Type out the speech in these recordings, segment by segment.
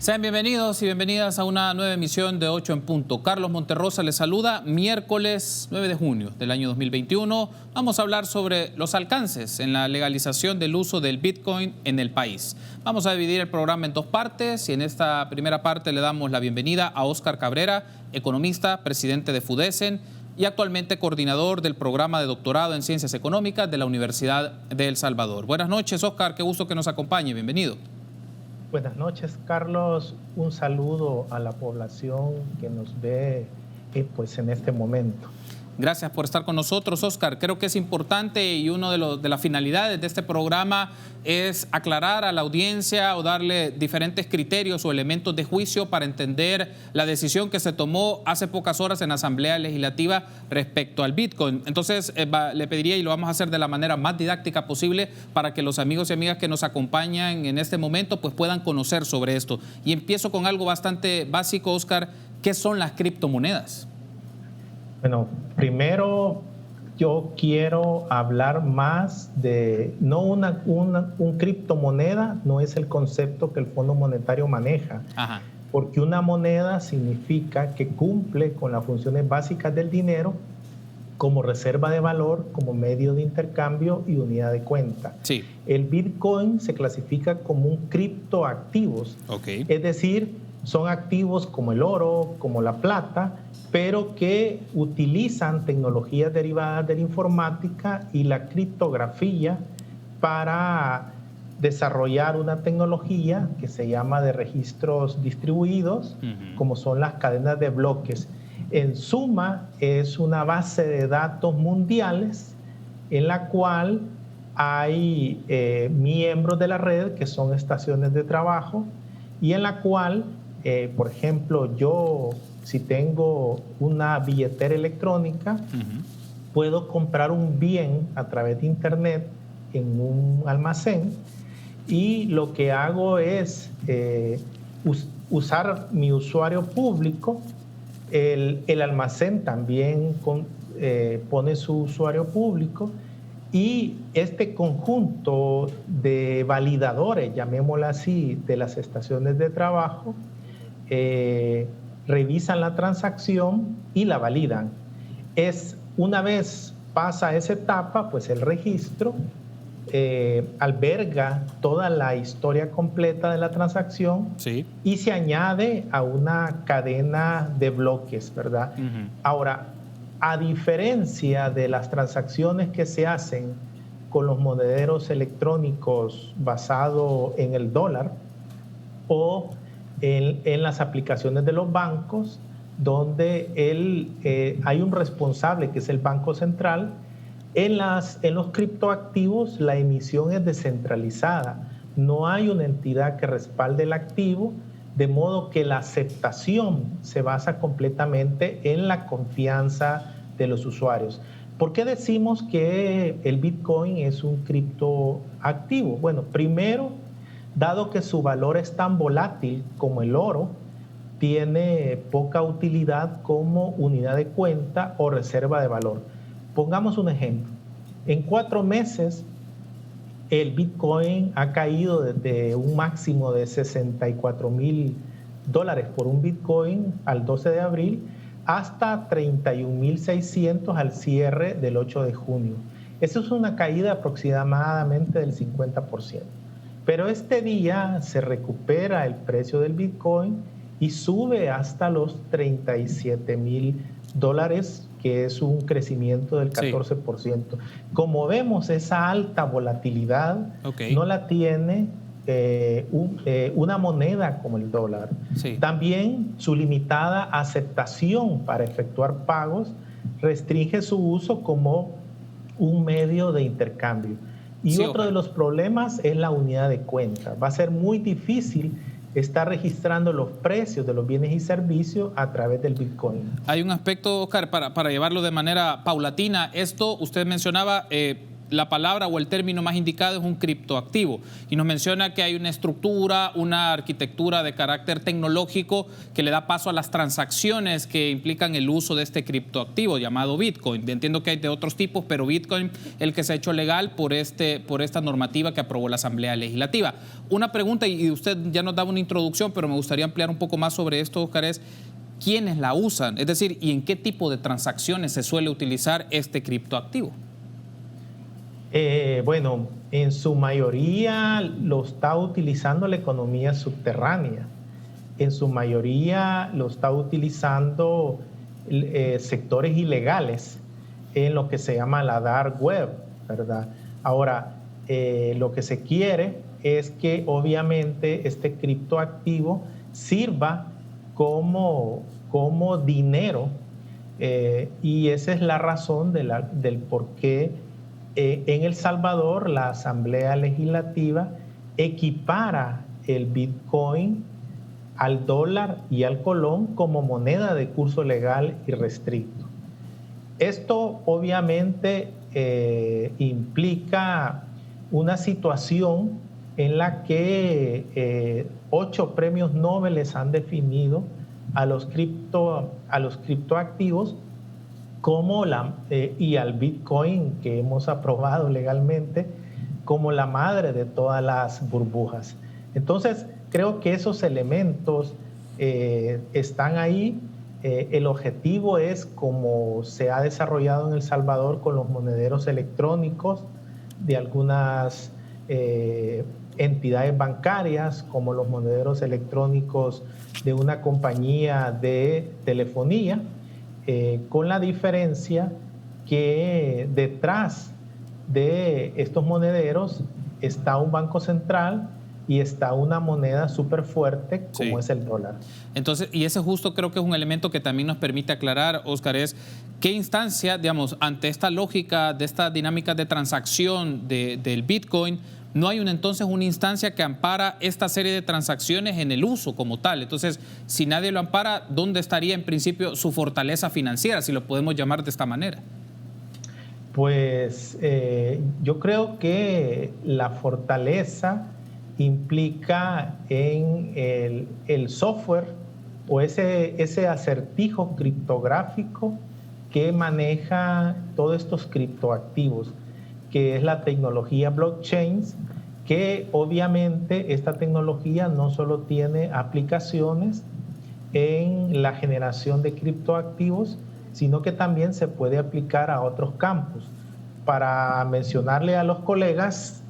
Sean bienvenidos y bienvenidas a una nueva emisión de 8 en punto. Carlos Monterrosa les saluda, miércoles 9 de junio del año 2021. Vamos a hablar sobre los alcances en la legalización del uso del Bitcoin en el país. Vamos a dividir el programa en dos partes y en esta primera parte le damos la bienvenida a Óscar Cabrera, economista, presidente de FUDESEN y actualmente coordinador del programa de doctorado en Ciencias Económicas de la Universidad de El Salvador. Buenas noches, Óscar, qué gusto que nos acompañe, bienvenido. Buenas noches, Carlos. Un saludo a la población que nos ve pues en este momento. Gracias por estar con nosotros, Óscar. Creo que es importante y una de las finalidades de este programa es aclarar a la audiencia o darle diferentes criterios o elementos de juicio para entender la decisión que se tomó hace pocas horas en la Asamblea Legislativa respecto al Bitcoin. Entonces, le pediría, y lo vamos a hacer de la manera más didáctica posible, para que los amigos y amigas que nos acompañan en este momento pues puedan conocer sobre esto. Y empiezo con algo bastante básico, Óscar. ¿Qué son las criptomonedas? Bueno, primero yo quiero hablar más de, no un criptomoneda, no es el concepto que el Fondo Monetario maneja. Ajá. Porque una moneda significa que cumple con las funciones básicas del dinero como reserva de valor, como medio de intercambio y unidad de cuenta. Sí. El Bitcoin se clasifica como un criptoactivos. Okay. Es decir, son activos como el oro, como la plata, pero que utilizan tecnologías derivadas de la informática y la criptografía para desarrollar una tecnología que se llama de registros distribuidos, como son las cadenas de bloques. En suma, es una base de datos mundiales en la cual hay miembros de la red que son estaciones de trabajo y en la cual, por ejemplo, yo, si tengo una billetera electrónica, puedo comprar un bien a través de internet en un almacén y lo que hago es usar mi usuario público. El almacén también pone su usuario público y este conjunto de validadores, llamémoslo así, de las estaciones de trabajo, revisan la transacción y la validan. Una vez pasa esa etapa, pues el registro alberga toda la historia completa de la transacción. Sí. Y se añade a una cadena de bloques, ¿verdad? Ahora, a diferencia de las transacciones que se hacen con los monederos electrónicos basados en el dólar o en las aplicaciones de los bancos, donde hay un responsable que es el Banco Central. En los criptoactivos la emisión es descentralizada, no hay una entidad que respalde el activo, de modo que la aceptación se basa completamente en la confianza de los usuarios. ¿Por qué decimos que el Bitcoin es un criptoactivo? Bueno, primero, dado que su valor es tan volátil como el oro, tiene poca utilidad como unidad de cuenta o reserva de valor. Pongamos un ejemplo. En 4 meses, el Bitcoin ha caído desde un máximo de $64,000 por un Bitcoin al 12 de abril hasta 31,600 al cierre del 8 de junio. Eso es una caída aproximadamente del 50%. Pero este día se recupera el precio del Bitcoin y sube hasta los $37,000, que es un crecimiento del 14%. Sí. Como vemos, esa alta volatilidad no la tiene una moneda como el dólar. Sí. También su limitada aceptación para efectuar pagos restringe su uso como un medio de intercambio. Y otro de los problemas es la unidad de cuenta. Va a ser muy difícil está registrando los precios de los bienes y servicios a través del Bitcoin. Hay un aspecto, Óscar, para llevarlo de manera paulatina. Esto, usted mencionaba, la palabra o el término más indicado es un criptoactivo. Y nos menciona que hay una estructura, una arquitectura de carácter tecnológico que le da paso a las transacciones que implican el uso de este criptoactivo llamado Bitcoin. Entiendo que hay de otros tipos, pero Bitcoin el que se ha hecho legal por esta normativa que aprobó la Asamblea Legislativa. Una pregunta, y usted ya nos daba una introducción, pero me gustaría ampliar un poco más sobre esto, Oscar, es ¿quiénes la usan? Es decir, ¿y en qué tipo de transacciones se suele utilizar este criptoactivo? Bueno, en su mayoría lo está utilizando la economía subterránea. En su mayoría lo está utilizando sectores ilegales en lo que se llama la dark web, ¿verdad? Ahora, lo que se quiere es que obviamente este criptoactivo sirva como dinero, y esa es la razón del por qué en El Salvador la Asamblea Legislativa equipara el Bitcoin al dólar y al colón como moneda de curso legal y restricto. Esto obviamente implica una situación en la que 8 premios Nobel han definido a los criptoactivos y al Bitcoin, que hemos aprobado legalmente, como la madre de todas las burbujas. Entonces, creo que esos elementos están ahí. El objetivo es, como se ha desarrollado en El Salvador con los monederos electrónicos de algunas entidades bancarias, como los monederos electrónicos de una compañía de telefonía, con la diferencia que detrás de estos monederos está un banco central y está una moneda súper fuerte como es el dólar. Entonces, y ese justo creo que es un elemento que también nos permite aclarar, Oscar, es qué instancia, digamos, ante esta lógica de esta dinámica de transacción del Bitcoin, no hay entonces una instancia que ampara esta serie de transacciones en el uso como tal. Entonces, si nadie lo ampara, ¿dónde estaría en principio su fortaleza financiera, si lo podemos llamar de esta manera? Pues yo creo que la fortaleza implica en el software o ese acertijo criptográfico que maneja todos estos criptoactivos, que es la tecnología blockchain, que obviamente esta tecnología no solo tiene aplicaciones en la generación de criptoactivos, sino que también se puede aplicar a otros campos. Para mencionarle a los colegas,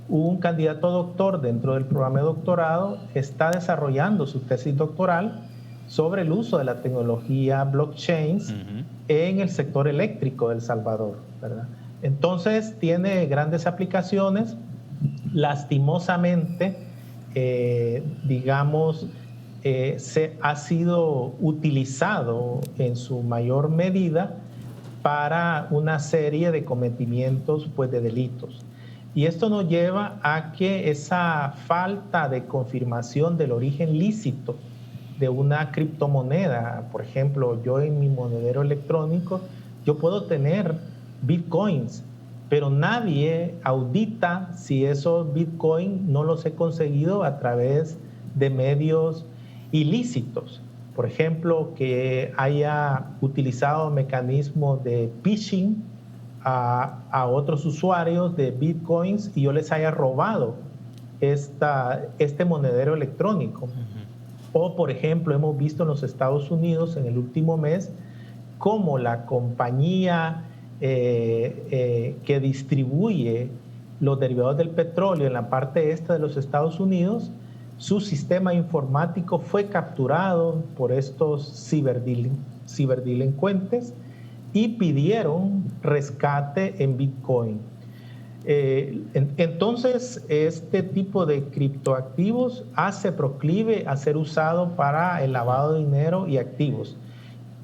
un candidato doctor dentro del programa de doctorado está desarrollando su tesis doctoral sobre el uso de la tecnología blockchain en el sector eléctrico de El Salvador, ¿verdad? Entonces tiene grandes aplicaciones. Lastimosamente, se ha sido utilizado en su mayor medida para una serie de cometimientos, pues, de delitos. Y esto nos lleva a que esa falta de confirmación del origen lícito de una criptomoneda, por ejemplo, yo en mi monedero electrónico, yo puedo tener bitcoins, pero nadie audita si esos bitcoins no los he conseguido a través de medios ilícitos. Por ejemplo, que haya utilizado mecanismos de phishing a otros usuarios de bitcoins y yo les haya robado este monedero electrónico. O, por ejemplo, hemos visto en los Estados Unidos en el último mes cómo la compañía que distribuye los derivados del petróleo en la parte este de los Estados Unidos, su sistema informático fue capturado por estos ciberdelincuentes y pidieron rescate en Bitcoin. Entonces, este tipo de criptoactivos hace proclive a ser usado para el lavado de dinero y activos.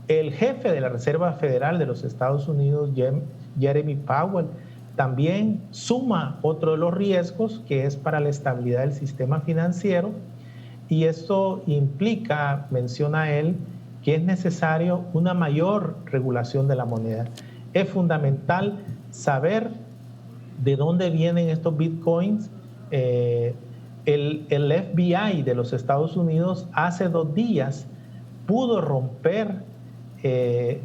El jefe de la Reserva Federal de los Estados Unidos, Jeremy Powell, también suma otro de los riesgos, que es para la estabilidad del sistema financiero, y esto implica, menciona él, que es necesario una mayor regulación de la moneda. Es fundamental saber de dónde vienen estos bitcoins. El FBI de los Estados Unidos hace 2 días pudo romper,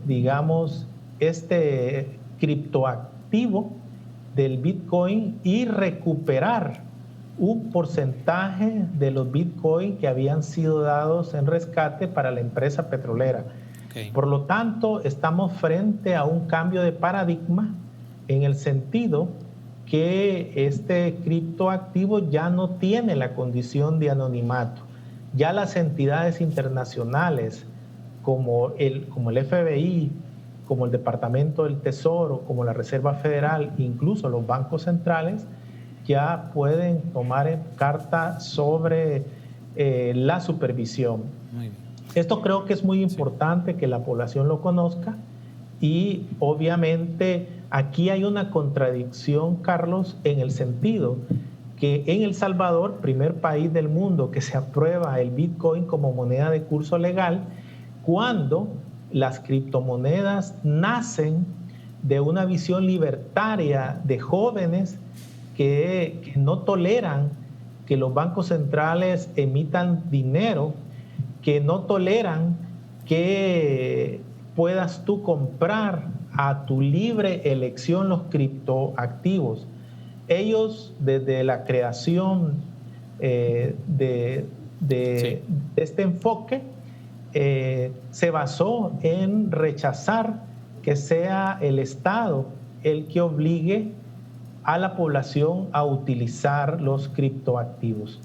digamos, este criptoactivo del Bitcoin y recuperar un porcentaje de los Bitcoin que habían sido dados en rescate para la empresa petrolera. Okay. Por lo tanto, estamos frente a un cambio de paradigma en el sentido que este criptoactivo ya no tiene la condición de anonimato. Ya las entidades internacionales como el FBI, como el Departamento del Tesoro, como la Reserva Federal, incluso los bancos centrales, ya pueden tomar carta sobre la supervisión. Esto creo que es muy importante que la población lo conozca y obviamente aquí hay una contradicción, Carlos, en el sentido que en El Salvador, primer país del mundo que se aprueba el Bitcoin como moneda de curso legal, cuando las criptomonedas nacen de una visión libertaria de jóvenes que no toleran que los bancos centrales emitan dinero, que no toleran que puedas tú comprar a tu libre elección los criptoactivos. Ellos, desde la creación de este enfoque, se basó en rechazar que sea el Estado el que obligue a la población a utilizar los criptoactivos.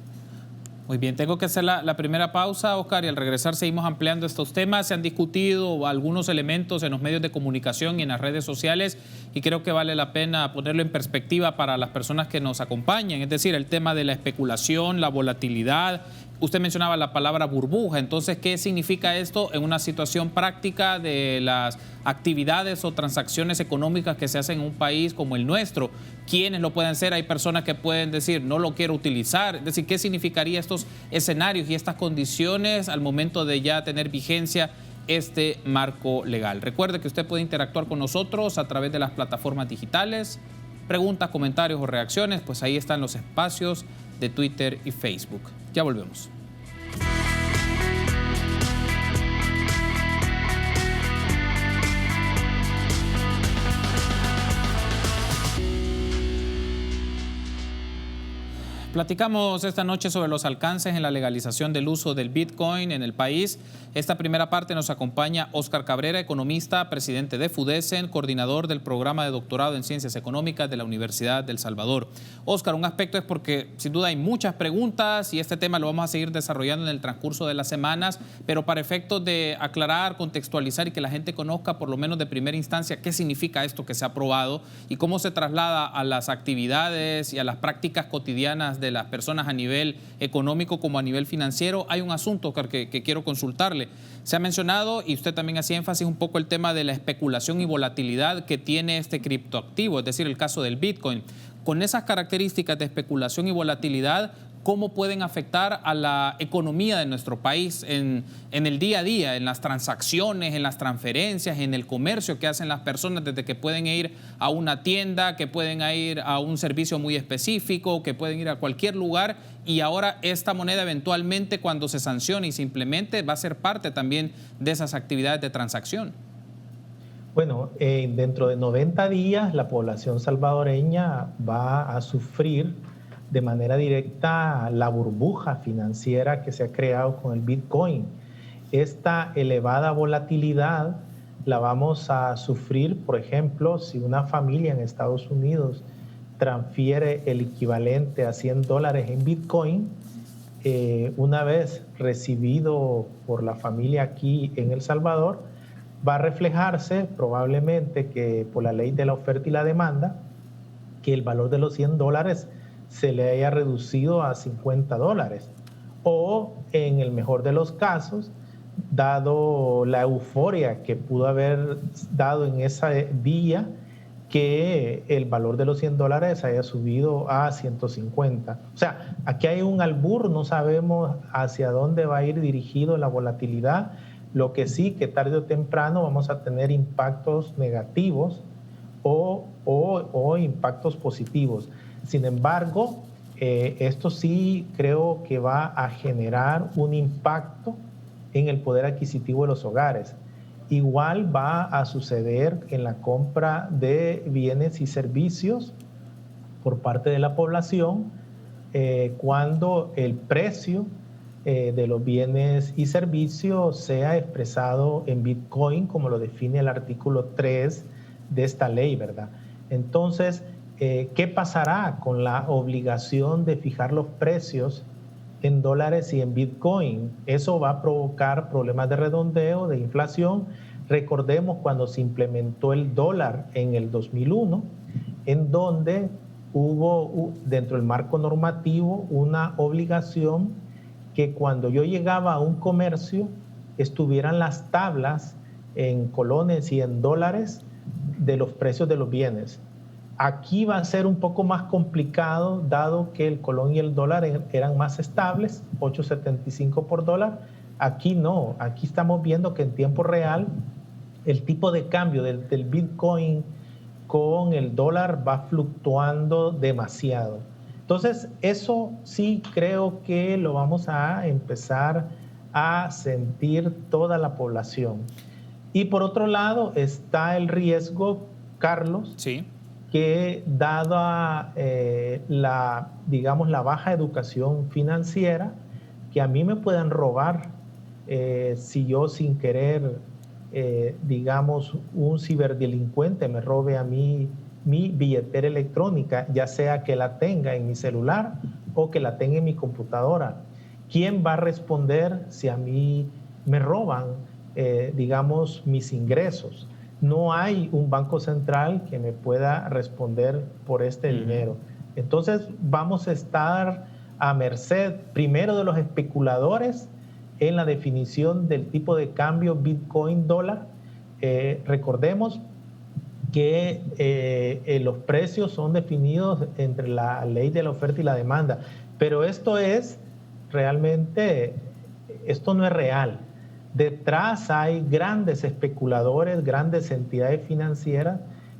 Muy bien, tengo que hacer la primera pausa, Oscar, y al regresar seguimos ampliando estos temas. Se han discutido algunos elementos en los medios de comunicación y en las redes sociales y creo que vale la pena ponerlo en perspectiva para las personas que nos acompañan, es decir, el tema de la especulación, la volatilidad. Usted mencionaba la palabra burbuja, entonces, ¿qué significa esto en una situación práctica de las actividades o transacciones económicas que se hacen en un país como el nuestro? ¿Quiénes lo pueden hacer? Hay personas que pueden decir, no lo quiero utilizar. Es decir, ¿qué significaría estos escenarios y estas condiciones al momento de ya tener vigencia este marco legal? Recuerde que usted puede interactuar con nosotros a través de las plataformas digitales. Preguntas, comentarios o reacciones, pues ahí están los espacios de Twitter y Facebook. Ya volvemos. Platicamos esta noche sobre los alcances en la legalización del uso del Bitcoin en el país. Esta primera parte nos acompaña Óscar Cabrera, economista, presidente de FUDESEN, coordinador del programa de doctorado en Ciencias Económicas de la Universidad del Salvador. Óscar, un aspecto es porque sin duda hay muchas preguntas y este tema lo vamos a seguir desarrollando en el transcurso de las semanas, pero para efectos de aclarar, contextualizar y que la gente conozca por lo menos de primera instancia qué significa esto que se ha aprobado y cómo se traslada a las actividades y a las prácticas cotidianas de las personas a nivel económico como a nivel financiero, hay un asunto que quiero consultarle. Se ha mencionado, y usted también hacía énfasis un poco el tema de la especulación y volatilidad que tiene este criptoactivo, es decir, el caso del Bitcoin. Con esas características de especulación y volatilidad, ¿cómo pueden afectar a la economía de nuestro país en el día a día, en las transacciones, en las transferencias, en el comercio que hacen las personas, desde que pueden ir a una tienda, que pueden ir a un servicio muy específico, que pueden ir a cualquier lugar, y ahora esta moneda eventualmente, cuando se sancione y se implemente, va a ser parte también de esas actividades de transacción? Bueno, dentro de 90 días la población salvadoreña va a sufrir de manera directa la burbuja financiera que se ha creado con el Bitcoin. Esta elevada volatilidad la vamos a sufrir, por ejemplo, si una familia en Estados Unidos transfiere el equivalente a $100 en Bitcoin, una vez recibido por la familia aquí en El Salvador, va a reflejarse probablemente que por la ley de la oferta y la demanda, que el valor de los $100 se le haya reducido a $50. O en el mejor de los casos, dado la euforia que pudo haber dado en ese día, que el valor de los $100 haya subido a 150. O sea, aquí hay un albur, no sabemos hacia dónde va a ir dirigido la volatilidad. Lo que sí, que tarde o temprano vamos a tener impactos negativos o o impactos positivos. Sin embargo, esto sí creo que va a generar un impacto en el poder adquisitivo de los hogares. Igual va a suceder en la compra de bienes y servicios por parte de la población cuando el precio de los bienes y servicios sea expresado en Bitcoin, como lo define el artículo 3 de esta ley, ¿verdad? Entonces, ¿qué pasará con la obligación de fijar los precios en dólares y en Bitcoin? Eso va a provocar problemas de redondeo, de inflación. Recordemos cuando se implementó el dólar en el 2001, en donde hubo dentro del marco normativo una obligación que cuando yo llegaba a un comercio estuvieran las tablas en colones y en dólares de los precios de los bienes. Aquí va a ser un poco más complicado, dado que el colón y el dólar eran más estables, 8.75 por dólar. Aquí no, aquí estamos viendo que en tiempo real el tipo de cambio del Bitcoin con el dólar va fluctuando demasiado. Entonces, eso sí creo que lo vamos a empezar a sentir toda la población. Y por otro lado está el riesgo, Carlos, sí, que dada digamos, la baja educación financiera, que a mí me puedan robar si yo sin querer, digamos, un ciberdelincuente me robe a mí mi billetera electrónica, ya sea que la tenga en mi celular o que la tenga en mi computadora. ¿Quién va a responder si a mí me roban, digamos, mis ingresos? No hay un banco central que me pueda responder por este dinero. Entonces vamos a estar a merced primero de los especuladores en la definición del tipo de cambio Bitcoin-dólar. Recordemos que los precios son definidos entre la ley de la oferta y la demanda, pero esto no es real. Detrás hay grandes especuladores, grandes entidades financieras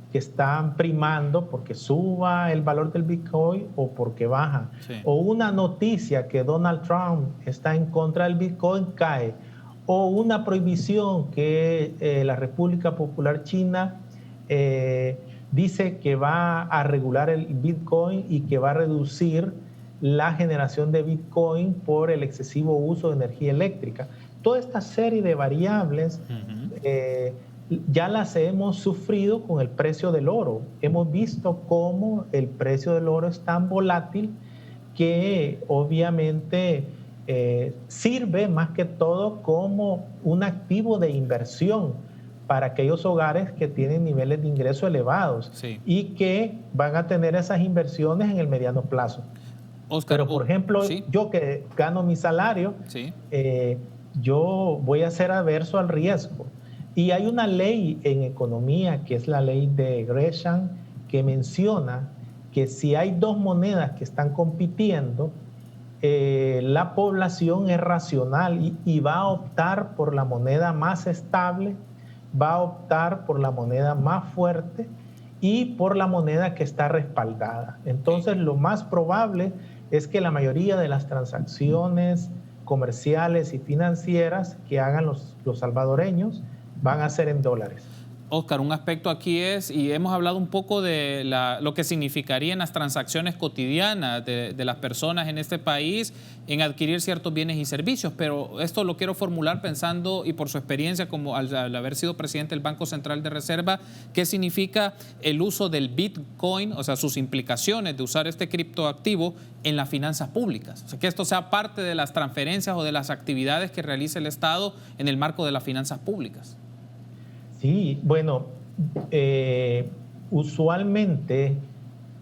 que están primando porque suba el valor del Bitcoin o porque baja. Sí. O una noticia que Donald Trump está en contra del Bitcoin cae. O una prohibición que la República Popular China dice que va a regular el Bitcoin y que va a reducir la generación de Bitcoin por el excesivo uso de energía eléctrica. Toda esta serie de variables ya las hemos sufrido con el precio del oro. Hemos visto cómo el precio del oro es tan volátil que obviamente sirve más que todo como un activo de inversión para aquellos hogares que tienen niveles de ingreso elevados, sí, y que van a tener esas inversiones en el mediano plazo. Oscar, pero, por ejemplo, ¿sí? Yo que gano mi salario, sí, yo voy a ser averso al riesgo. Y hay una ley en economía, que es la ley de Gresham, que menciona que si hay dos monedas que están compitiendo, la población es racional y va a optar por la moneda más estable, va a optar por la moneda más fuerte y por la moneda que está respaldada. Entonces, lo más probable es que la mayoría de las transacciones comerciales y financieras que hagan los salvadoreños van a ser en dólares. Oscar, un aspecto aquí es, y hemos hablado un poco de lo que significarían las transacciones cotidianas de las personas en este país en adquirir ciertos bienes y servicios, pero esto lo quiero formular pensando, y por su experiencia como al haber sido presidente del Banco Central de Reserva, ¿qué significa el uso del Bitcoin, o sea, sus implicaciones de usar este criptoactivo en las finanzas públicas? O sea, que esto sea parte de las transferencias o de las actividades que realiza el Estado en el marco de las finanzas públicas. Sí, bueno, usualmente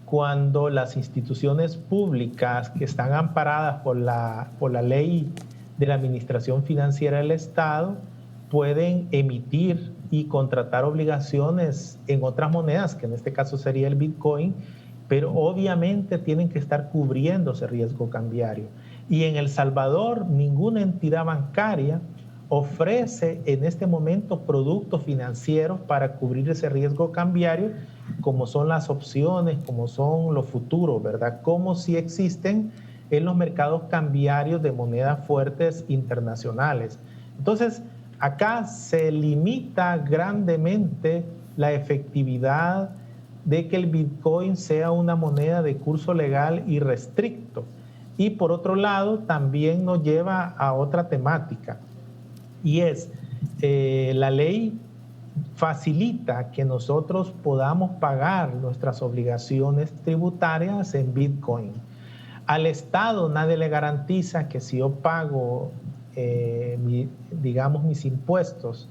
cuando las instituciones públicas que están amparadas por la ley de la administración financiera del Estado pueden emitir y contratar obligaciones en otras monedas, que en este caso sería el Bitcoin, pero obviamente tienen que estar cubriendo ese riesgo cambiario. Y en El Salvador, ninguna entidad bancaria ofrece en este momento productos financieros para cubrir ese riesgo cambiario como son las opciones, como son los futuros, ¿verdad? Como si existen en los mercados cambiarios de monedas fuertes internacionales. Entonces, acá se limita grandemente la efectividad de que el Bitcoin sea una moneda de curso legal irrestricto. Y por otro lado, también nos lleva a otra temática, y es la ley facilita que nosotros podamos pagar nuestras obligaciones tributarias en Bitcoin. Al Estado nadie le garantiza que si yo pago, mis impuestos,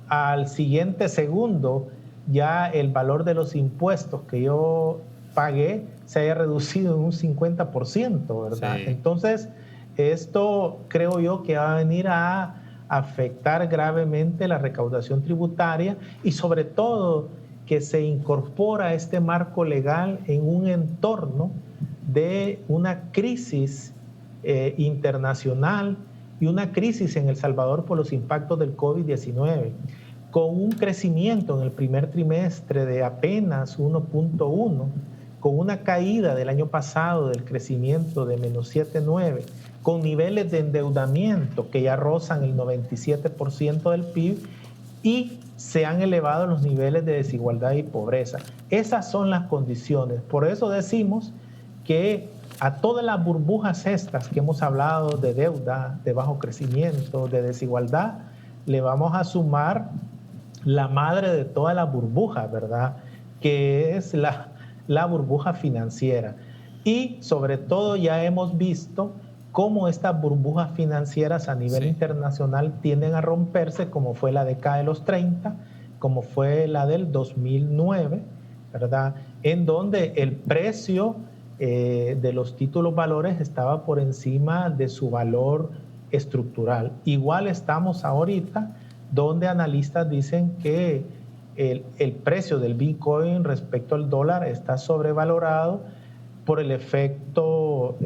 al siguiente segundo ya el valor de los impuestos que yo pagué se haya reducido en un 50%, ¿verdad? Sí. Entonces, esto creo yo que va a venir a afectar gravemente la recaudación tributaria y sobre todo que se incorpora este marco legal en un entorno de una crisis internacional y una crisis en El Salvador por los impactos del COVID-19, con un crecimiento en el primer trimestre de apenas 1.1, con una caída del año pasado del crecimiento de menos 7.9, con niveles de endeudamiento que ya rozan el 97% del PIB y se han elevado los niveles de desigualdad y pobreza. Esas son las condiciones. Por eso decimos que a todas las burbujas estas que hemos hablado de deuda, de bajo crecimiento, de desigualdad, le vamos a sumar la madre de todas las burbujas, ¿verdad? Que es la burbuja financiera. Y sobre todo ya hemos visto cómo estas burbujas financieras a nivel internacional tienden a romperse, como fue la década de los 30, como fue la del 2009, ¿verdad? En donde el precio de los títulos valores estaba por encima de su valor estructural. Igual estamos ahorita, donde analistas dicen que el precio del Bitcoin respecto al dólar está sobrevalorado por el efecto,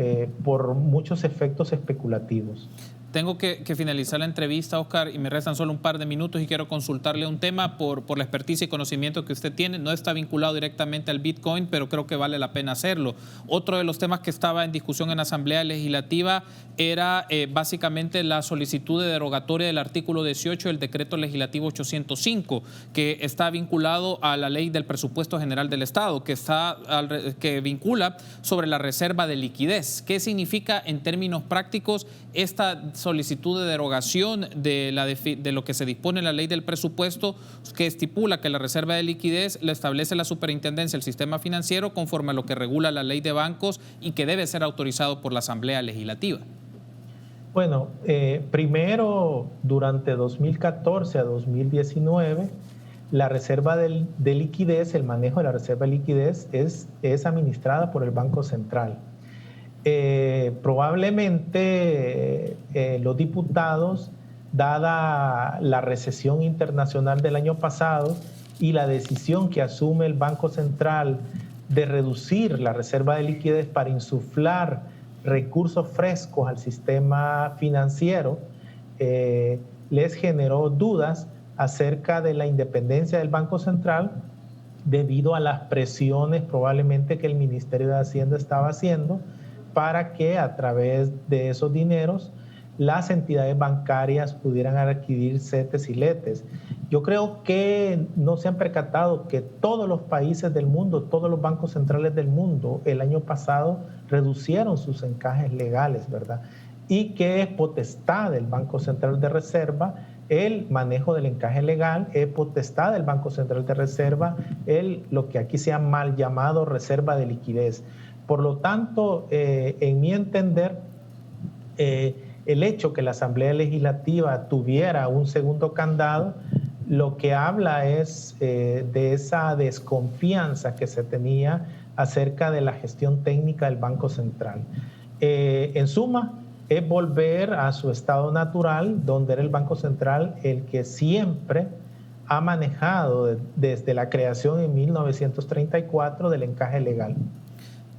por muchos efectos especulativos. Tengo que finalizar la entrevista, Oscar, y me restan solo un par de minutos y quiero consultarle un tema por la experticia y conocimiento que usted tiene. No está vinculado directamente al Bitcoin, pero creo que vale la pena hacerlo. Otro de los temas que estaba en discusión en la Asamblea Legislativa era básicamente la solicitud de derogatoria del artículo 18 del Decreto Legislativo 805, que está vinculado a la Ley del Presupuesto General del Estado, que vincula sobre la reserva de liquidez. ¿Qué significa en términos prácticos esta solicitud de derogación de lo que se dispone en la ley del presupuesto, que estipula que la reserva de liquidez la establece la Superintendencia del Sistema Financiero conforme a lo que regula la ley de bancos y que debe ser autorizado por la Asamblea Legislativa? Bueno, primero, durante 2014 a 2019, la reserva de liquidez, el manejo de la reserva de liquidez es administrada por el Banco Central. Probablemente los diputados, dada la recesión internacional del año pasado y la decisión que asume el Banco Central de reducir la reserva de liquidez para insuflar recursos frescos al sistema financiero, les generó dudas acerca de la independencia del Banco Central debido a las presiones probablemente que el Ministerio de Hacienda estaba haciendo para que a través de esos dineros las entidades bancarias pudieran adquirir CETES y LETES. Yo creo que no se han percatado que todos los países del mundo, todos los bancos centrales del mundo, el año pasado reducieron sus encajes legales, ¿verdad? Y que es potestad del Banco Central de Reserva el manejo del encaje legal, es potestad del Banco Central de Reserva lo que aquí se ha mal llamado reserva de liquidez. Por lo tanto, en mi entender, el hecho que la Asamblea Legislativa tuviera un segundo candado, lo que habla es de esa desconfianza que se tenía acerca de la gestión técnica del Banco Central. En suma, es volver a su estado natural, donde era el Banco Central el que siempre ha manejado desde la creación en 1934 del encaje legal.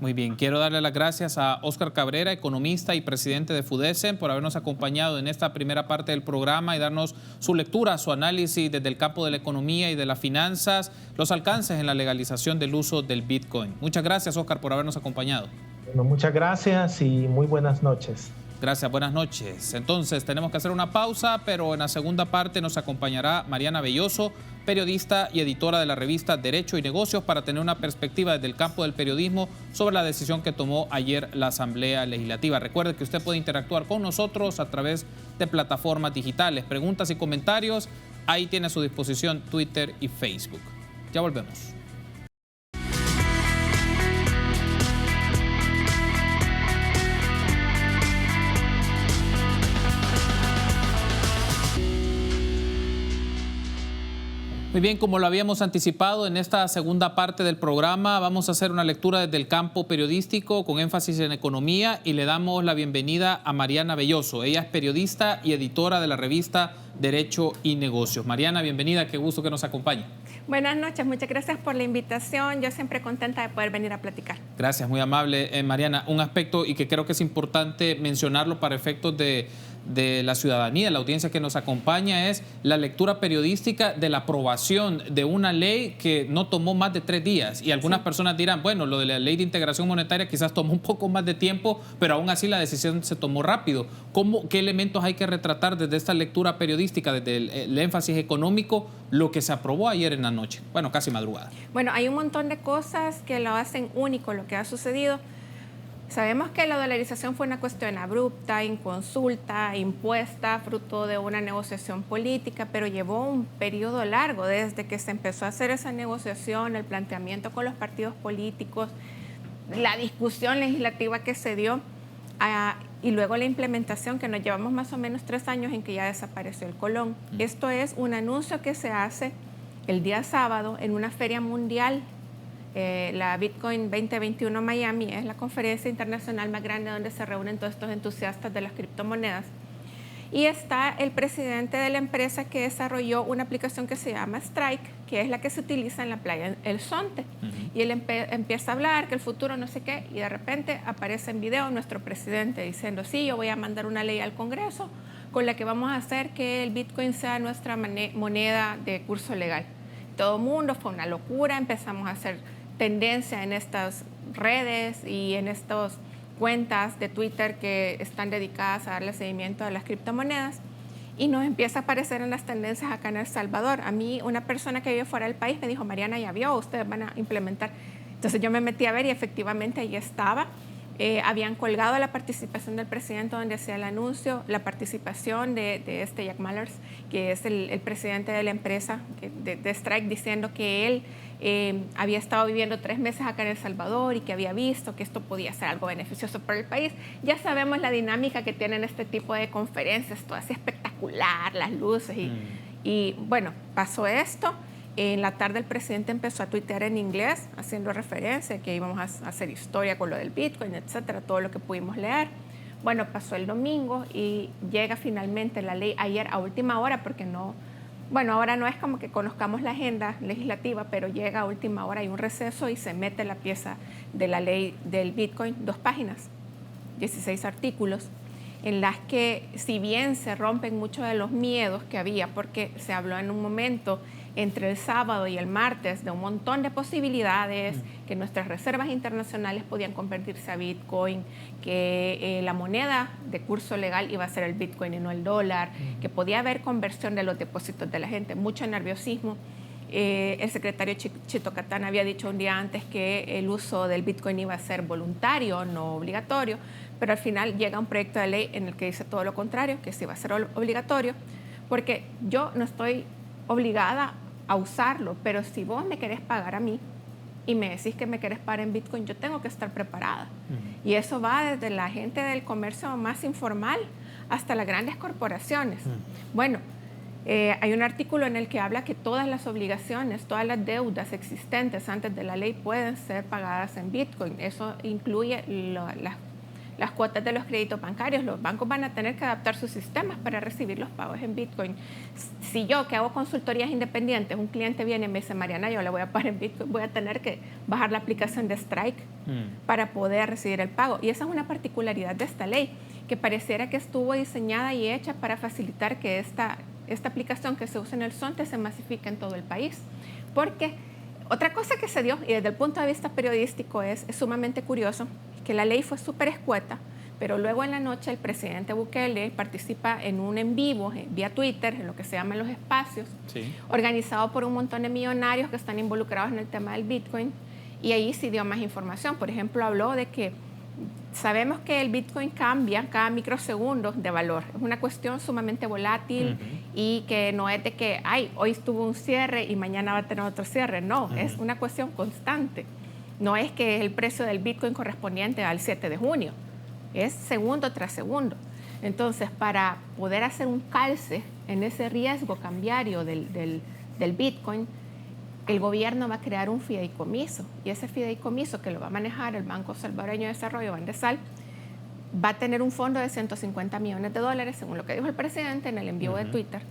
Muy bien, quiero darle las gracias a Óscar Cabrera, economista y presidente de FUDESEN, por habernos acompañado en esta primera parte del programa y darnos su lectura, su análisis desde el campo de la economía y de las finanzas, los alcances en la legalización del uso del Bitcoin. Muchas gracias, Óscar, por habernos acompañado. Bueno, muchas gracias y muy buenas noches. Gracias, buenas noches. Entonces, tenemos que hacer una pausa, pero en la segunda parte nos acompañará Mariana Belloso, periodista y editora de la revista Derecho y Negocios, para tener una perspectiva desde el campo del periodismo sobre la decisión que tomó ayer la Asamblea Legislativa. Recuerde que usted puede interactuar con nosotros a través de plataformas digitales. Preguntas y comentarios, ahí tiene a su disposición Twitter y Facebook. Ya volvemos. Muy bien, como lo habíamos anticipado en esta segunda parte del programa, vamos a hacer una lectura desde el campo periodístico con énfasis en economía y le damos la bienvenida a Mariana Belloso. Ella es periodista y editora de la revista Derecho y Negocios. Mariana, bienvenida, qué gusto que nos acompañe. Buenas noches, muchas gracias por la invitación. Yo siempre contenta de poder venir a platicar. Gracias, muy amable, Mariana. Un aspecto y que creo que es importante mencionarlo para efectos de la ciudadanía, la audiencia que nos acompaña, es la lectura periodística de la aprobación de una ley que no tomó más de 3 días. Y algunas personas dirán, bueno, lo de la ley de integración monetaria quizás tomó un poco más de tiempo, pero aún así la decisión se tomó rápido. ¿Qué elementos hay que retratar desde esta lectura periodística, desde el énfasis económico, lo que se aprobó ayer en la noche? Bueno, casi madrugada. Bueno, hay un montón de cosas que lo hacen único lo que ha sucedido. Sabemos que la dolarización fue una cuestión abrupta, inconsulta, impuesta, fruto de una negociación política, pero llevó un periodo largo desde que se empezó a hacer esa negociación, el planteamiento con los partidos políticos, la discusión legislativa que se dio y luego la implementación, que nos llevamos más o menos 3 años en que ya desapareció el colón. Esto es un anuncio que se hace el día sábado en una feria mundial. La Bitcoin 2021 Miami es la conferencia internacional más grande donde se reúnen todos estos entusiastas de las criptomonedas. Y está el presidente de la empresa que desarrolló una aplicación que se llama Strike, que es la que se utiliza en la playa El Zonte. Y él empieza a hablar que el futuro no sé qué, y de repente aparece en video nuestro presidente diciendo, sí, yo voy a mandar una ley al Congreso con la que vamos a hacer que el Bitcoin sea nuestra moneda de curso legal. Todo el mundo, fue una locura, empezamos a hacer tendencia en estas redes y en estas cuentas de Twitter que están dedicadas a darle seguimiento a las criptomonedas, y nos empieza a aparecer en las tendencias acá en El Salvador. A mí una persona que vive fuera del país me dijo, Mariana, ya vio, ustedes van a implementar. Entonces yo me metí a ver y efectivamente ahí estaba. Habían colgado la participación del presidente donde hacía el anuncio, la participación de Jack Mallers, que es el presidente de la empresa de Strike, diciendo que él había estado viviendo 3 meses acá en El Salvador y que había visto que esto podía ser algo beneficioso para el país. Ya sabemos la dinámica que tienen este tipo de conferencias, todo así espectacular, las luces y bueno, pasó esto. En la tarde el presidente empezó a tuitear en inglés, haciendo referencia que íbamos a hacer historia con lo del Bitcoin, etcétera, todo lo que pudimos leer. Bueno, pasó el domingo y llega finalmente la ley ayer a última hora, porque no, bueno, ahora no es como que conozcamos la agenda legislativa, pero llega a última hora, hay un receso y se mete la pieza de la ley del Bitcoin, 2 páginas, 16 artículos, en las que si bien se rompen muchos de los miedos que había, porque se habló en un momento entre el sábado y el martes de un montón de posibilidades, que nuestras reservas internacionales podían convertirse a Bitcoin, que la moneda de curso legal iba a ser el Bitcoin y no el dólar, que podía haber conversión de los depósitos de la gente, mucho nerviosismo. El secretario Chito Catán había dicho un día antes que el uso del Bitcoin iba a ser voluntario, no obligatorio, pero al final llega un proyecto de ley en el que dice todo lo contrario, que sí va a ser obligatorio, porque yo no estoy obligada a usarlo, pero si vos me querés pagar a mí y me decís que me querés pagar en Bitcoin, yo tengo que estar preparada. Y eso va desde la gente del comercio más informal hasta las grandes corporaciones. Bueno, hay un artículo en el que habla que todas las obligaciones, todas las deudas existentes antes de la ley pueden ser pagadas en Bitcoin. Eso incluye las cuotas de los créditos bancarios. Los bancos van a tener que adaptar sus sistemas para recibir los pagos en Bitcoin. Si yo, que hago consultorías independientes, un cliente viene y me dice, Mariana, yo le voy a pagar en Bitcoin, voy a tener que bajar la aplicación de Strike para poder recibir el pago. Y esa es una particularidad de esta ley, que pareciera que estuvo diseñada y hecha para facilitar que esta aplicación que se usa en el Zonte se masifique en todo el país. Porque otra cosa que se dio, y desde el punto de vista periodístico es sumamente curioso, que la ley fue súper escueta, pero luego en la noche el presidente Bukele participa en un en vivo vía Twitter, en lo que se llaman los espacios, organizado por un montón de millonarios que están involucrados en el tema del Bitcoin, y ahí sí dio más información. Por ejemplo, habló de que sabemos que el Bitcoin cambia cada microsegundo de valor. Es una cuestión sumamente volátil y que no es de que, hoy tuvo un cierre y mañana va a tener otro cierre. No, es una cuestión constante. No es que es el precio del Bitcoin correspondiente al 7 de junio. Es segundo tras segundo. Entonces, para poder hacer un calce en ese riesgo cambiario del Bitcoin, el gobierno va a crear un fideicomiso, y ese fideicomiso, que lo va a manejar el Banco Salvadoreño de Desarrollo, Bandesal, va a tener un fondo de $150 millones, según lo que dijo el presidente en el envío de Twitter,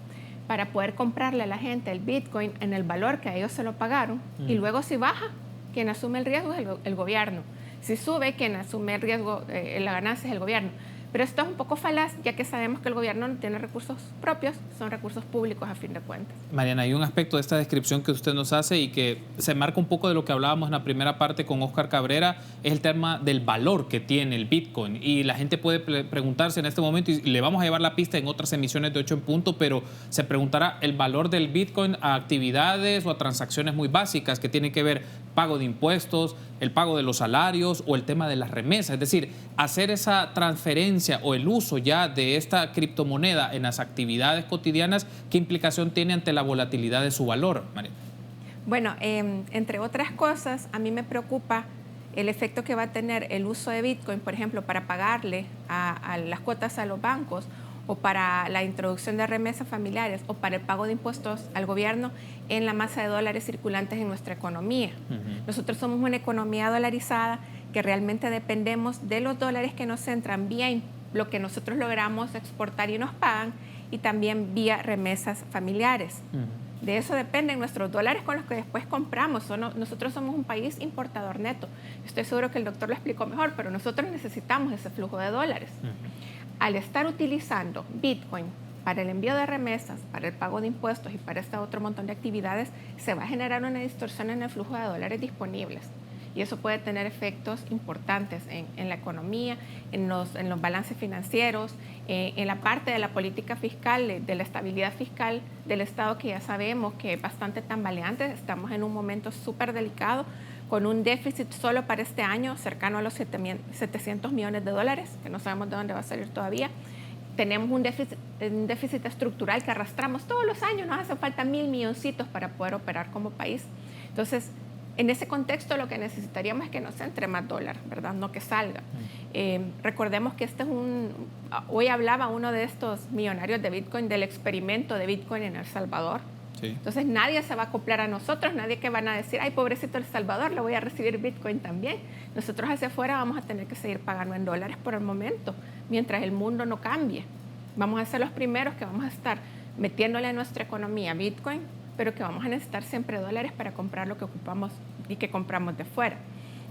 para poder comprarle a la gente el Bitcoin en el valor que a ellos se lo pagaron, y luego si baja, quien asume el riesgo es el gobierno. Si sube, quien asume el riesgo, la ganancia es el gobierno. Pero esto es un poco falaz, ya que sabemos que el gobierno no tiene recursos propios, son recursos públicos a fin de cuentas. Mariana, hay un aspecto de esta descripción que usted nos hace y que se marca un poco de lo que hablábamos en la primera parte con Óscar Cabrera, es el tema del valor que tiene el Bitcoin. Y la gente puede preguntarse en este momento, y le vamos a llevar la pista en otras emisiones de 8 en punto, pero se preguntará el valor del Bitcoin a actividades o a transacciones muy básicas que tienen que ver pago de impuestos, el pago de los salarios o el tema de las remesas. Es decir, hacer esa transferencia o el uso ya de esta criptomoneda en las actividades cotidianas, ¿qué implicación tiene ante la volatilidad de su valor, María? Bueno, entre otras cosas, a mí me preocupa el efecto que va a tener el uso de Bitcoin, por ejemplo, para pagarle a las cuotas a los bancos, o para la introducción de remesas familiares, o para el pago de impuestos al gobierno en la masa de dólares circulantes en nuestra economía. Nosotros somos una economía dolarizada que realmente dependemos de los dólares que nos entran vía lo que nosotros logramos exportar y nos pagan, y también vía remesas familiares. De eso dependen nuestros dólares con los que después compramos. Nosotros somos un país importador neto. Estoy seguro que el doctor lo explicó mejor, pero nosotros necesitamos ese flujo de dólares. Al estar utilizando Bitcoin para el envío de remesas, para el pago de impuestos y para este otro montón de actividades, se va a generar una distorsión en el flujo de dólares disponibles. Y eso puede tener efectos importantes en la economía, en los balances financieros, en la parte de la política fiscal, de la estabilidad fiscal del Estado, que ya sabemos que es bastante tambaleante. Estamos en un momento súper delicado, con un déficit solo para este año cercano a los 700 millones de dólares, que no sabemos de dónde va a salir todavía. Tenemos un déficit estructural que arrastramos todos los años, nos hace falta 1.000 milloncitos para poder operar como país. Entonces, en ese contexto lo que necesitaríamos es que nos entre más dólar, ¿verdad? No que salga. Recordemos que hoy hablaba uno de estos millonarios de Bitcoin del experimento de Bitcoin en El Salvador. Entonces nadie se va a acoplar a nosotros, nadie que van a decir, ay, pobrecito El Salvador, le voy a recibir Bitcoin también. Nosotros hacia afuera vamos a tener que seguir pagando en dólares por el momento, mientras el mundo no cambie. Vamos a ser los primeros que vamos a estar metiéndole a nuestra economía Bitcoin, pero que vamos a necesitar siempre dólares para comprar lo que ocupamos y que compramos de fuera.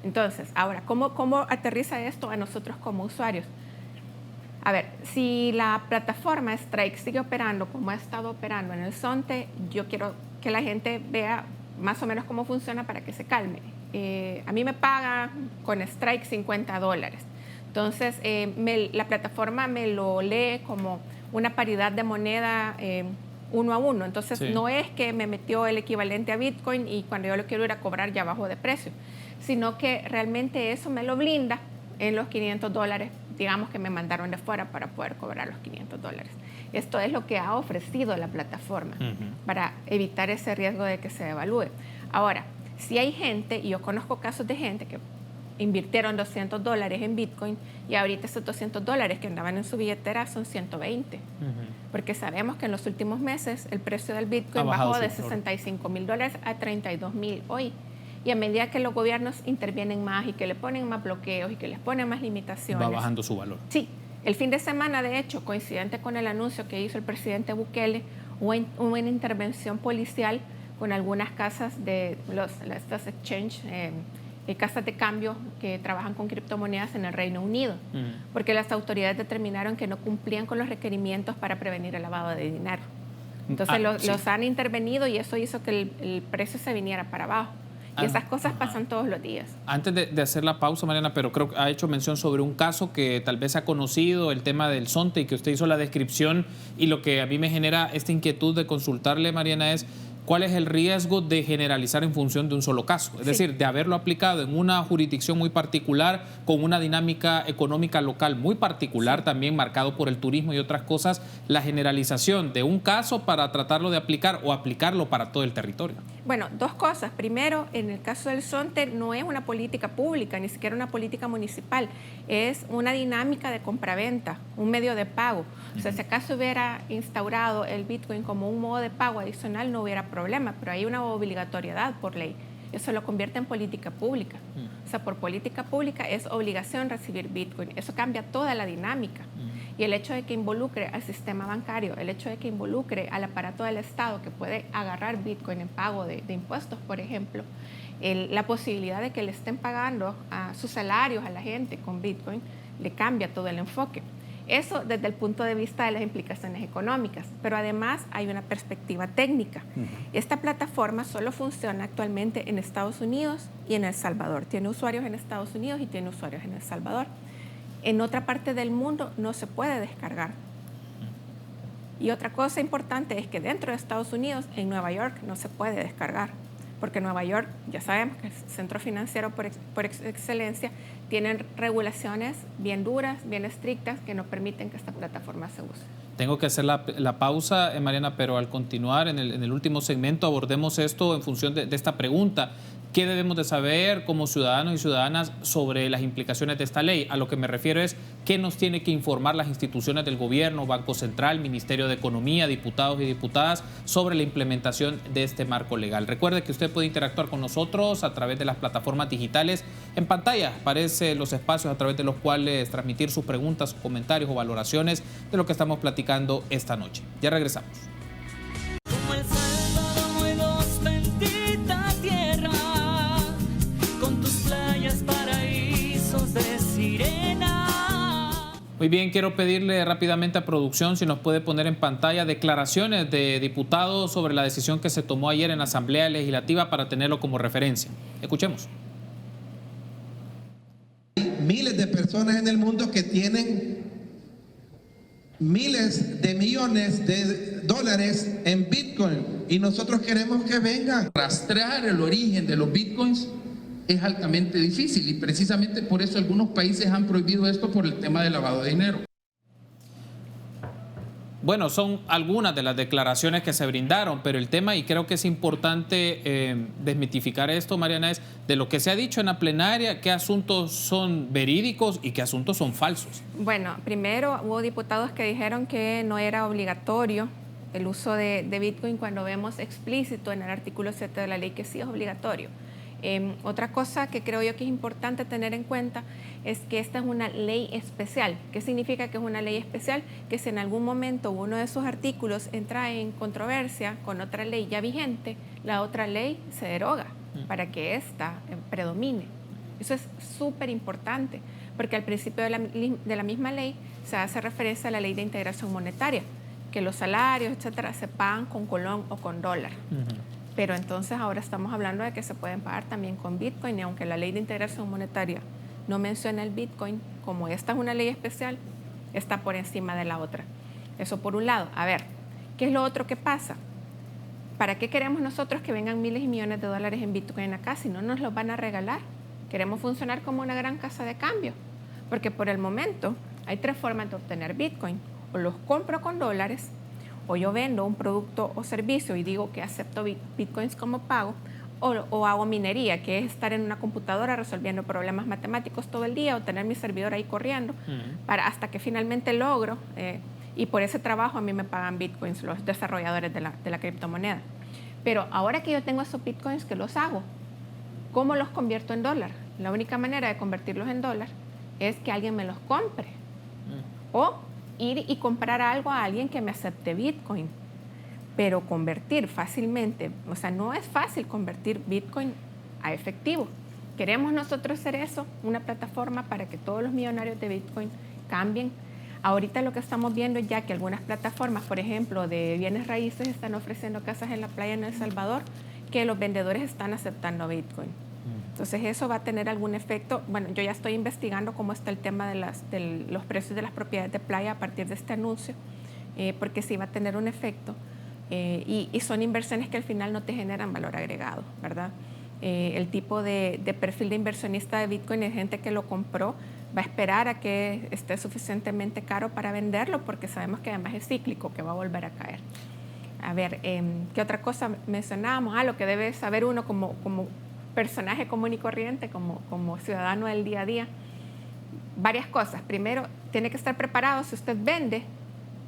Entonces, ahora, ¿cómo aterriza esto a nosotros como usuarios? A ver, si la plataforma Strike sigue operando como ha estado operando en el Zonte, yo quiero que la gente vea más o menos cómo funciona para que se calme. A mí me paga con Strike $50. Entonces, la plataforma me lo lee como una paridad de moneda 1 a 1. Entonces, no es que me metió el equivalente a Bitcoin y cuando yo lo quiero ir a cobrar ya bajo de precio, sino que realmente eso me lo blinda en los $500, digamos, que me mandaron de fuera para poder cobrar los $500. Esto es lo que ha ofrecido la plataforma para evitar ese riesgo de que se devalúe. Ahora, si hay gente, y yo conozco casos de gente que invirtieron $200 en Bitcoin y ahorita esos $200 que andaban en su billetera son 120. Porque sabemos que en los últimos meses el precio del Bitcoin bajó de $65,000 a $32,000 hoy. y a medida que los gobiernos intervienen más y que le ponen más bloqueos y que les ponen más limitaciones, va bajando su valor. Sí, el fin de semana, de hecho, coincidente con el anuncio que hizo el presidente Bukele, hubo una intervención policial con algunas casas de estas exchange, casas de cambio que trabajan con criptomonedas en el Reino Unido, porque las autoridades determinaron que no cumplían con los requerimientos para prevenir el lavado de dinero. Entonces los han intervenido y eso hizo que el precio se viniera para abajo. Y esas cosas pasan todos los días. Antes de hacer la pausa, Mariana, pero creo que ha hecho mención sobre un caso que tal vez ha conocido, el tema del Sonte, y que usted hizo la descripción, y lo que a mí me genera esta inquietud de consultarle, Mariana, es ¿cuál es el riesgo de generalizar en función de un solo caso? Es decir, de haberlo aplicado en una jurisdicción muy particular, con una dinámica económica local muy particular, también marcado por el turismo y otras cosas, la generalización de un caso para tratarlo de aplicar o aplicarlo para todo el territorio. Bueno, dos cosas. Primero, en el caso del Sonte no es una política pública, ni siquiera una política municipal, es una dinámica de compraventa, un medio de pago. O sea, si acaso hubiera instaurado el Bitcoin como un modo de pago adicional, no hubiera problema, pero hay una obligatoriedad por ley. Eso lo convierte en política pública. O sea, por política pública es obligación recibir Bitcoin. Eso cambia toda la dinámica. Y el hecho de que involucre al sistema bancario, el hecho de que involucre al aparato del Estado que puede agarrar Bitcoin en pago de impuestos, por ejemplo, la posibilidad de que le estén pagando a sus salarios a la gente con Bitcoin, le cambia todo el enfoque. Eso desde el punto de vista de las implicaciones económicas, pero además hay una perspectiva técnica. Esta plataforma solo funciona actualmente en Estados Unidos y en El Salvador. Tiene usuarios en Estados Unidos y tiene usuarios en El Salvador. En otra parte del mundo no se puede descargar. Y otra cosa importante es que dentro de Estados Unidos, en Nueva York, no se puede descargar, porque Nueva York, ya sabemos que es centro financiero por excelencia, tienen regulaciones bien duras, bien estrictas, que no permiten que esta plataforma se use. Tengo que hacer la pausa, Mariana, pero al continuar en el último segmento abordemos esto en función de esta pregunta. ¿Qué debemos de saber como ciudadanos y ciudadanas sobre las implicaciones de esta ley? A lo que me refiero es qué nos tiene que informar las instituciones del gobierno, Banco Central, Ministerio de Economía, diputados y diputadas sobre la implementación de este marco legal. Recuerde que usted puede interactuar con nosotros a través de las plataformas digitales. En pantalla aparecen los espacios a través de los cuales transmitir sus preguntas, comentarios o valoraciones de lo que estamos platicando esta noche. Ya regresamos. Muy bien, quiero pedirle rápidamente a producción si nos puede poner en pantalla declaraciones de diputados sobre la decisión que se tomó ayer en la Asamblea Legislativa para tenerlo como referencia. Escuchemos. Hay miles de personas en el mundo que tienen miles de millones de dólares en Bitcoin y nosotros queremos que vengan. Rastrear el origen de los Bitcoins es altamente difícil y precisamente por eso algunos países han prohibido esto por el tema del lavado de dinero. Bueno, son algunas de las declaraciones que se brindaron, pero el tema, y creo que es importante desmitificar esto, Mariana, es de lo que se ha dicho en la plenaria, qué asuntos son verídicos y qué asuntos son falsos. Bueno, primero hubo diputados que dijeron que no era obligatorio el uso de Bitcoin cuando vemos explícito en el artículo 7 de la ley que sí es obligatorio. Otra cosa que creo yo que es importante tener en cuenta es que esta es una ley especial. ¿Qué significa que es una ley especial? Que si en algún momento uno de esos artículos entra en controversia con otra ley ya vigente, la otra ley se deroga para que ésta predomine. Eso es súper importante, porque al principio de la misma ley se hace referencia a la ley de integración monetaria, que los salarios, etcétera, se pagan con colón o con dólar. Pero entonces ahora estamos hablando de que se pueden pagar también con Bitcoin, y aunque la ley de integración monetaria no menciona el Bitcoin, como esta es una ley especial, está por encima de la otra. Eso por un lado. A ver, ¿qué es lo otro que pasa? ¿Para qué queremos nosotros que vengan miles y millones de dólares en Bitcoin acá si no nos los van a regalar? Queremos funcionar como una gran casa de cambio, porque por el momento hay tres formas de obtener Bitcoin. O los compro con dólares, o yo vendo un producto o servicio y digo que acepto Bitcoins como pago, o hago minería, que es estar en una computadora resolviendo problemas matemáticos todo el día o tener mi servidor ahí corriendo hasta que finalmente logro, y por ese trabajo a mí me pagan Bitcoins los desarrolladores de la criptomoneda. Pero ahora que yo tengo esos Bitcoins, ¿qué los hago? ¿Cómo los convierto en dólar? La única manera de convertirlos en dólar es que alguien me los compre o ir y comprar algo a alguien que me acepte Bitcoin. Pero convertir fácilmente, o sea, no es fácil convertir Bitcoin a efectivo. ¿Queremos nosotros hacer eso? Una plataforma para que todos los millonarios de Bitcoin cambien. Ahorita lo que estamos viendo es ya que algunas plataformas, por ejemplo, de bienes raíces, están ofreciendo casas en la playa en El Salvador, que los vendedores están aceptando Bitcoin. Entonces eso va a tener algún efecto. Bueno, yo ya estoy investigando cómo está el tema de los precios de las propiedades de playa a partir de este anuncio, porque sí va a tener un efecto. Y son inversiones que al final no te generan valor agregado, ¿verdad? El tipo de perfil de inversionista de Bitcoin es gente que lo compró, va a esperar a que esté suficientemente caro para venderlo, porque sabemos que además es cíclico, que va a volver a caer. A ver, ¿qué otra cosa mencionábamos? Lo que debe saber uno como personaje común y corriente, como ciudadano del día a día. Varias cosas. Primero, tiene que estar preparado. Si usted vende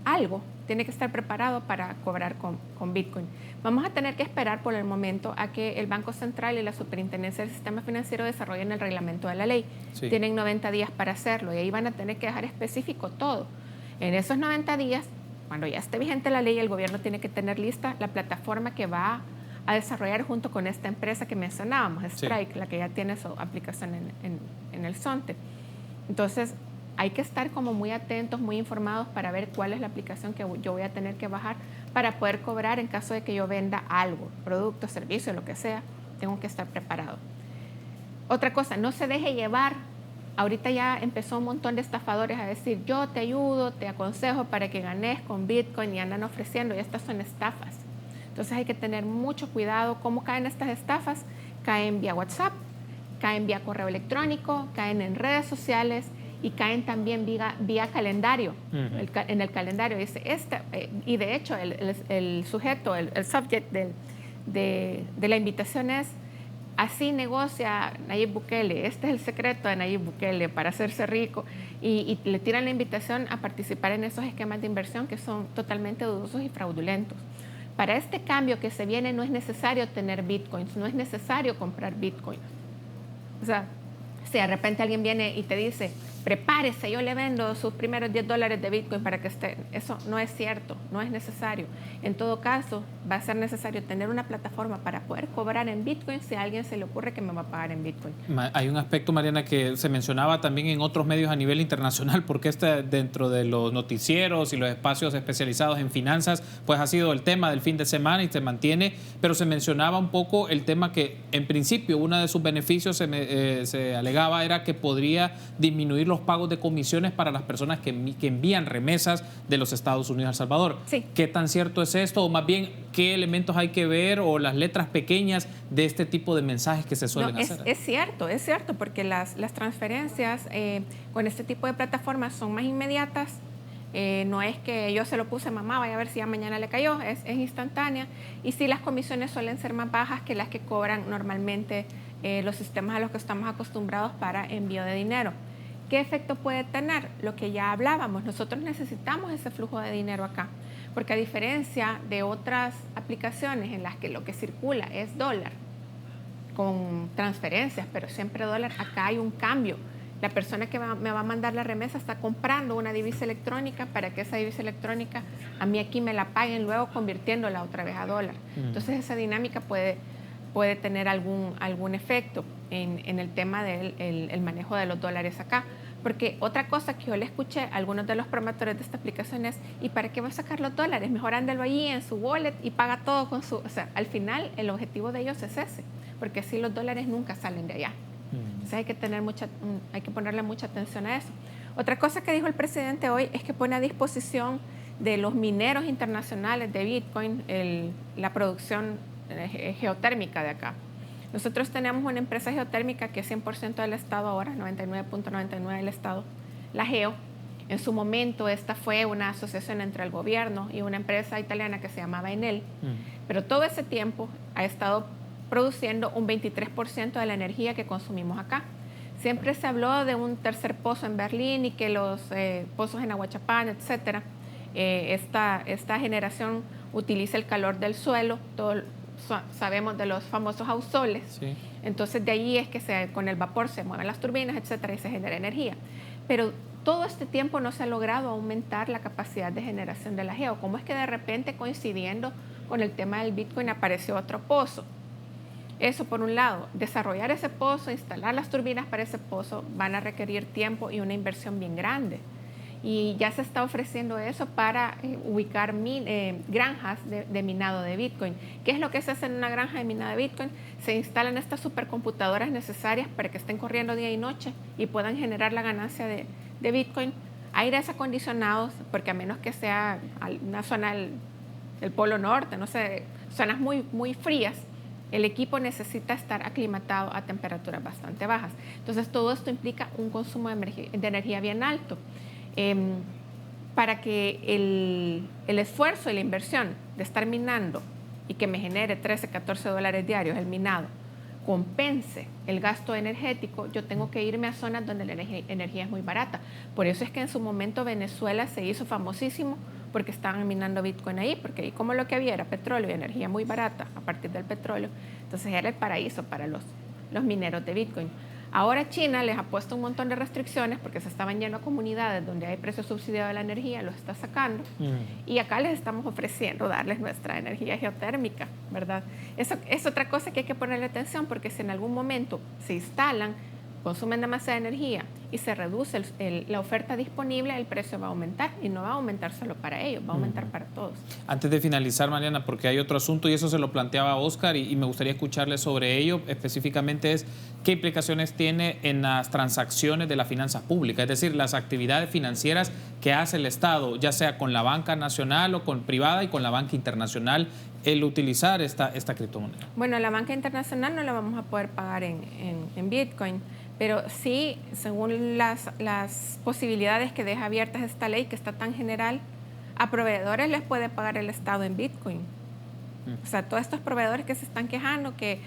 algo, tiene que estar preparado para cobrar con Bitcoin. Vamos a tener que esperar por el momento a que el Banco Central y la Superintendencia del Sistema Financiero desarrollen el reglamento de la ley. Sí. Tienen 90 días para hacerlo y ahí van a tener que dejar específico todo. En esos 90 días, cuando ya esté vigente la ley, el gobierno tiene que tener lista la plataforma que va a desarrollar junto con esta empresa que mencionábamos, Strike, sí, la que ya tiene su aplicación en el SONTE. Entonces, hay que estar como muy atentos, muy informados para ver cuál es la aplicación que yo voy a tener que bajar para poder cobrar en caso de que yo venda algo, producto, servicio, lo que sea. Tengo que estar preparado. Otra cosa, no se deje llevar. Ahorita ya empezó un montón de estafadores a decir, yo te ayudo, te aconsejo para que ganes con Bitcoin, y andan ofreciendo, y estas son estafas. Entonces hay que tener mucho cuidado. ¿Cómo caen estas estafas? Caen vía WhatsApp, caen vía correo electrónico, caen en redes sociales, y caen también vía calendario. En el calendario dice, y de hecho el sujeto, el subject de la invitación es, así negocia Nayib Bukele, este es el secreto de Nayib Bukele para hacerse rico, y le tiran la invitación a participar en esos esquemas de inversión que son totalmente dudosos y fraudulentos. Para este cambio que se viene no es necesario tener bitcoins, no es necesario comprar bitcoins. O sea, si de repente alguien viene y te dice, prepárese, yo le vendo sus primeros $10 de Bitcoin para que esté. Eso no es cierto, no es necesario. En todo caso, va a ser necesario tener una plataforma para poder cobrar en Bitcoin si a alguien se le ocurre que me va a pagar en Bitcoin. Hay un aspecto, Mariana, que se mencionaba también en otros medios a nivel internacional, porque dentro de los noticieros y los espacios especializados en finanzas, pues ha sido el tema del fin de semana y se mantiene, pero se mencionaba un poco el tema que, en principio, uno de sus beneficios se alegaba era que podría disminuir los pagos de comisiones para las personas que envían remesas de los Estados Unidos a El Salvador. Sí. ¿Qué tan cierto es esto? O más bien, ¿qué elementos hay que ver o las letras pequeñas de este tipo de mensajes que se suelen hacer? Es cierto, porque las transferencias con este tipo de plataformas son más inmediatas. No es que yo se lo puse a mamá, vaya a ver si ya mañana le cayó, es instantánea. Y sí, las comisiones suelen ser más bajas que las que cobran normalmente los sistemas a los que estamos acostumbrados para envío de dinero. ¿Qué efecto puede tener? Lo que ya hablábamos, nosotros necesitamos ese flujo de dinero acá, porque a diferencia de otras aplicaciones en las que lo que circula es dólar, con transferencias, pero siempre dólar, acá hay un cambio. La persona que me va a mandar la remesa está comprando una divisa electrónica para que esa divisa electrónica a mí aquí me la paguen luego convirtiéndola otra vez a dólar. Entonces esa dinámica puede tener algún efecto en el tema del manejo de los dólares acá. Porque otra cosa que yo le escuché a algunos de los promotores de esta aplicación es, ¿y para qué va a sacar los dólares? Mejor ándalo allí en su wallet y paga todo con su... O sea, al final el objetivo de ellos es ese, porque así los dólares nunca salen de allá. Entonces hay que ponerle mucha atención a eso. Otra cosa que dijo el presidente hoy es que pone a disposición de los mineros internacionales de Bitcoin la producción geotérmica de acá. Nosotros tenemos una empresa geotérmica que es 100% del Estado ahora, 99.99% del Estado, la Geo. En su momento esta fue una asociación entre el gobierno y una empresa italiana que se llamaba Enel, pero todo ese tiempo ha estado produciendo un 23% de la energía que consumimos acá. Siempre se habló de un tercer pozo en Berlín y que los pozos en Aguachapán, etcétera. Esta generación utiliza el calor del suelo, sabemos de los famosos ausoles, sí, Entonces de ahí es que con el vapor se mueven las turbinas, etcétera, y se genera energía. Pero todo este tiempo no se ha logrado aumentar la capacidad de generación de la GEO. ¿Cómo es que de repente, coincidiendo con el tema del Bitcoin, apareció otro pozo? Eso por un lado. Desarrollar ese pozo, instalar las turbinas para ese pozo van a requerir tiempo y una inversión bien grande. Y ya se está ofreciendo eso para ubicar granjas de minado de Bitcoin. ¿Qué es lo que se hace en una granja de minado de Bitcoin? Se instalan estas supercomputadoras necesarias para que estén corriendo día y noche y puedan generar la ganancia de Bitcoin. Aires acondicionados, porque a menos que sea una zona del Polo Norte, no sé, zonas muy, muy frías, el equipo necesita estar aclimatado a temperaturas bastante bajas. Entonces todo esto implica un consumo de energía bien alto. Para que el esfuerzo y la inversión de estar minando y que me genere 13, 14 dólares diarios el minado compense el gasto energético, yo tengo que irme a zonas donde la energía es muy barata. Por eso es que en su momento Venezuela se hizo famosísimo porque estaban minando Bitcoin ahí, porque ahí como lo que había era petróleo y energía muy barata a partir del petróleo, entonces era el paraíso para los mineros de Bitcoin. Ahora China les ha puesto un montón de restricciones porque se estaban yendo a comunidades donde hay precio subsidiado de la energía, los está sacando. Y acá les estamos ofreciendo darles nuestra energía geotérmica, ¿verdad? Eso es otra cosa que hay que ponerle atención, porque si en algún momento se instalan, consumen demasiada energía y se reduce la oferta disponible, el precio va a aumentar, y no va a aumentar solo para ellos, va a aumentar para todos. Antes de finalizar, Mariana, porque hay otro asunto y eso se lo planteaba Oscar y me gustaría escucharle sobre ello, específicamente es qué implicaciones tiene en las transacciones de las finanzas públicas, es decir, las actividades financieras que hace el Estado, ya sea con la banca nacional o con privada y con la banca internacional, el utilizar esta criptomoneda. Bueno, la banca internacional no la vamos a poder pagar en Bitcoin, pero sí, según las posibilidades que deja abiertas esta ley, que está tan general, a proveedores les puede pagar el Estado en Bitcoin. O sea, todos estos proveedores que se están quejando, que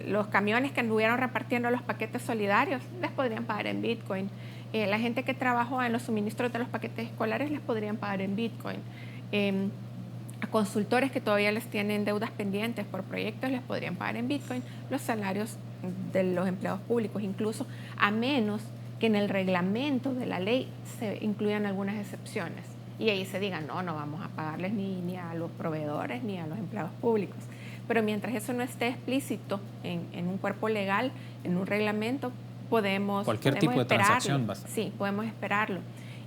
los camiones que anduvieron repartiendo los paquetes solidarios, les podrían pagar en Bitcoin. La gente que trabajó en los suministros de los paquetes escolares les podrían pagar en Bitcoin. A consultores que todavía les tienen deudas pendientes por proyectos les podrían pagar en Bitcoin los salarios de los empleados públicos, incluso a menos que en el reglamento de la ley se incluyan algunas excepciones y ahí se diga no vamos a pagarles ni a los proveedores ni a los empleados públicos. Pero mientras eso no esté explícito en un cuerpo legal, en un reglamento, podemos tipo de transacción. Sí, podemos esperarlo.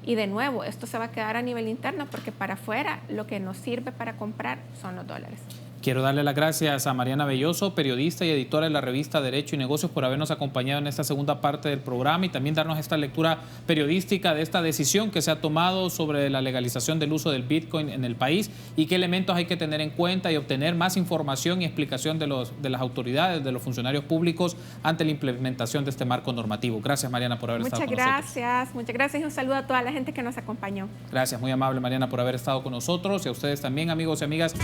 Y de nuevo, esto se va a quedar a nivel interno porque para afuera lo que nos sirve para comprar son los dólares. Quiero darle las gracias a Mariana Belloso, periodista y editora de la revista Derecho y Negocios, por habernos acompañado en esta segunda parte del programa y también darnos esta lectura periodística de esta decisión que se ha tomado sobre la legalización del uso del Bitcoin en el país y qué elementos hay que tener en cuenta y obtener más información y explicación de las autoridades, de los funcionarios públicos ante la implementación de este marco normativo. Gracias, Mariana, por haber estado con nosotros. Muchas gracias y un saludo a toda la gente que nos acompañó. Gracias, muy amable, Mariana, por haber estado con nosotros y a ustedes también, amigos y amigas.